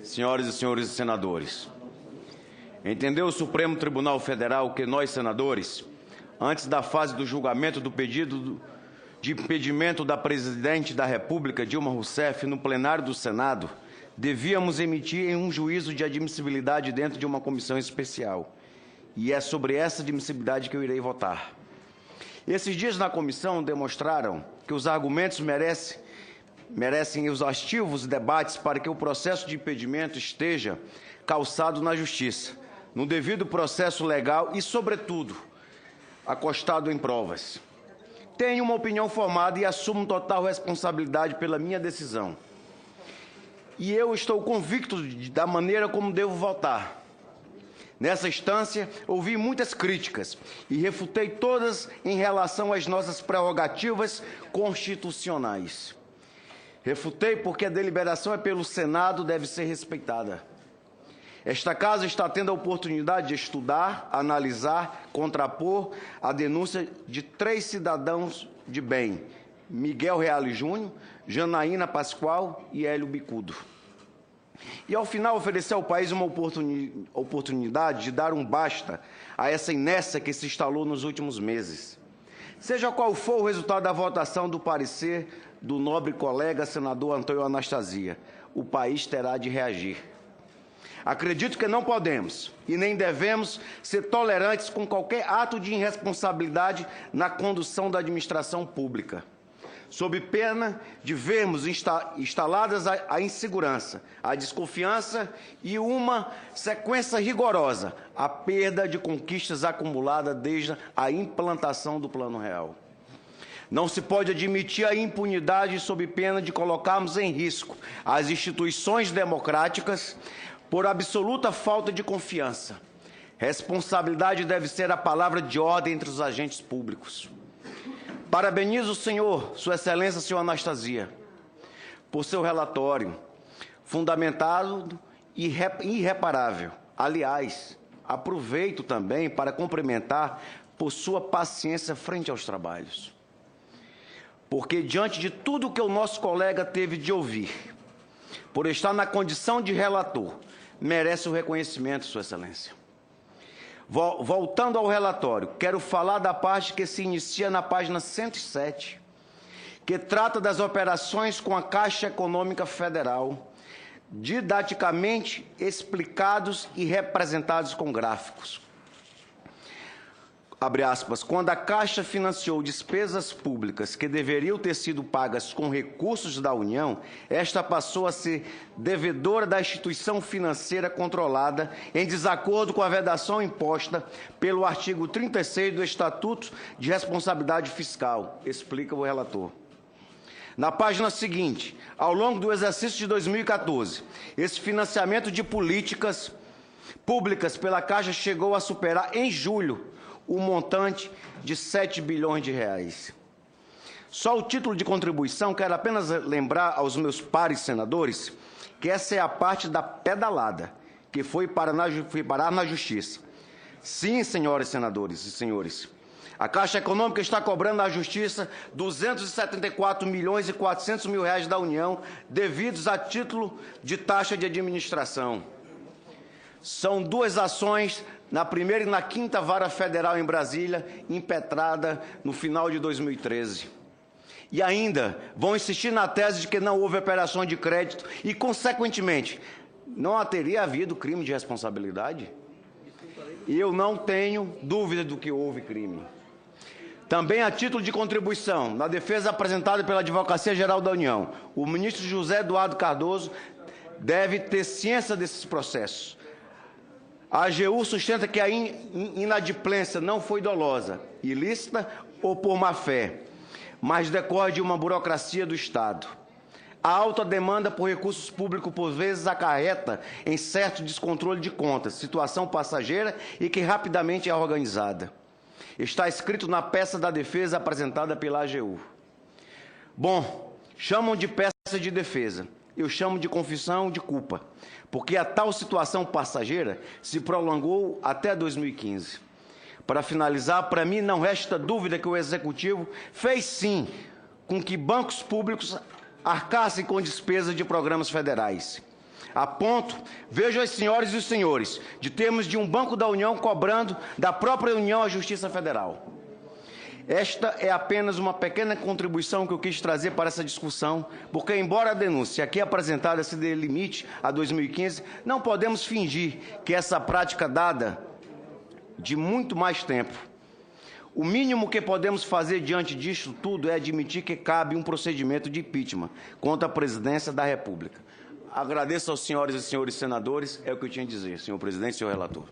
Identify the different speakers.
Speaker 1: senhoras e senhores senadores. Entendeu o Supremo Tribunal Federal que nós, senadores, antes da fase do julgamento do pedido de impedimento da Presidente da República, Dilma Rousseff, no plenário do Senado, devíamos emitir um juízo de admissibilidade dentro de uma comissão especial. E é sobre essa admissibilidade que eu irei votar. Esses dias na comissão demonstraram que os argumentos merecem exaustivos debates para que o processo de impedimento esteja calçado na justiça, no devido processo legal e, sobretudo, acostado em provas. Tenho uma opinião formada e assumo total responsabilidade pela minha decisão. E eu estou convicto da maneira como devo votar. Nessa instância, ouvi muitas críticas e refutei todas em relação às nossas prerrogativas constitucionais. Refutei porque a deliberação é pelo Senado, deve ser respeitada. Esta Casa está tendo a oportunidade de estudar, analisar, contrapor a denúncia de 3 cidadãos de bem, Miguel Reale Júnior, Janaína Pascoal e Hélio Bicudo. E, ao final, oferecer ao país uma oportunidade de dar um basta a essa inércia que se instalou nos últimos meses. Seja qual for o resultado da votação do parecer do nobre colega senador Antônio Anastasia, o país terá de reagir. Acredito que não podemos e nem devemos ser tolerantes com qualquer ato de irresponsabilidade na condução da administração pública, sob pena de vermos instaladas a insegurança, a desconfiança e uma sequência rigorosa, a perda de conquistas acumuladas desde a implantação do Plano Real. Não se pode admitir a impunidade sob pena de colocarmos em risco as instituições democráticas por absoluta falta de confiança. Responsabilidade deve ser a palavra de ordem entre os agentes públicos. Parabenizo o senhor, Sua Excelência, senhor Anastasia, por seu relatório, fundamentado e irreparável. Aliás, aproveito também para cumprimentar por sua paciência frente aos trabalhos. Porque, diante de tudo que o nosso colega teve de ouvir, por estar na condição de relator, merece o reconhecimento, Sua Excelência. Voltando ao relatório, quero falar da parte que se inicia na página 107, que trata das operações com a Caixa Econômica Federal, didaticamente explicados e representados com gráficos. Abre aspas, quando a Caixa financiou despesas públicas que deveriam ter sido pagas com recursos da União, esta passou a ser devedora da instituição financeira controlada em desacordo com a vedação imposta pelo artigo 36 do Estatuto de Responsabilidade Fiscal, explica o relator. Na página seguinte, ao longo do exercício de 2014, esse financiamento de políticas públicas pela Caixa chegou a superar, em julho, o montante de 7 bilhões de reais. Só o título de contribuição, quero apenas lembrar aos meus pares senadores que essa é a parte da pedalada, que foi parar na Justiça. Sim, senhoras senadores e senhores, a Caixa Econômica está cobrando na Justiça 274 milhões e 400 mil reais da União, devidos a título de taxa de administração. São 2 ações, na primeira e na 5ª Vara Federal em Brasília, impetrada no final de 2013. E ainda vão insistir na tese de que não houve operações de crédito e, consequentemente, não teria havido crime de responsabilidade? E eu não tenho dúvida do que houve crime. Também, a título de contribuição, na defesa apresentada pela Advocacia Geral da União, o ministro José Eduardo Cardoso deve ter ciência desses processos. A AGU sustenta que a inadimplência não foi dolosa, ilícita ou por má-fé, mas decorre de uma burocracia do Estado. A alta demanda por recursos públicos, por vezes, acarreta em certo descontrole de contas, situação passageira e que rapidamente é organizada. Está escrito na peça da defesa apresentada pela AGU. Bom, chamam de peça de defesa. Eu chamo de confissão de culpa, porque a tal situação passageira se prolongou até 2015. Para finalizar, para mim não resta dúvida que o Executivo fez sim com que bancos públicos arcassem com despesas de programas federais. A ponto, vejo as senhoras e os senhores, de termos de um Banco da União cobrando da própria União à Justiça Federal. Esta é apenas uma pequena contribuição que eu quis trazer para essa discussão, porque, embora a denúncia aqui apresentada se delimite a 2015, não podemos fingir que essa prática dada de muito mais tempo. O mínimo que podemos fazer diante disto tudo é admitir que cabe um procedimento de impeachment contra a presidência da República. Agradeço aos senhores e senhores senadores, é o que eu tinha a dizer, senhor presidente e senhor relator.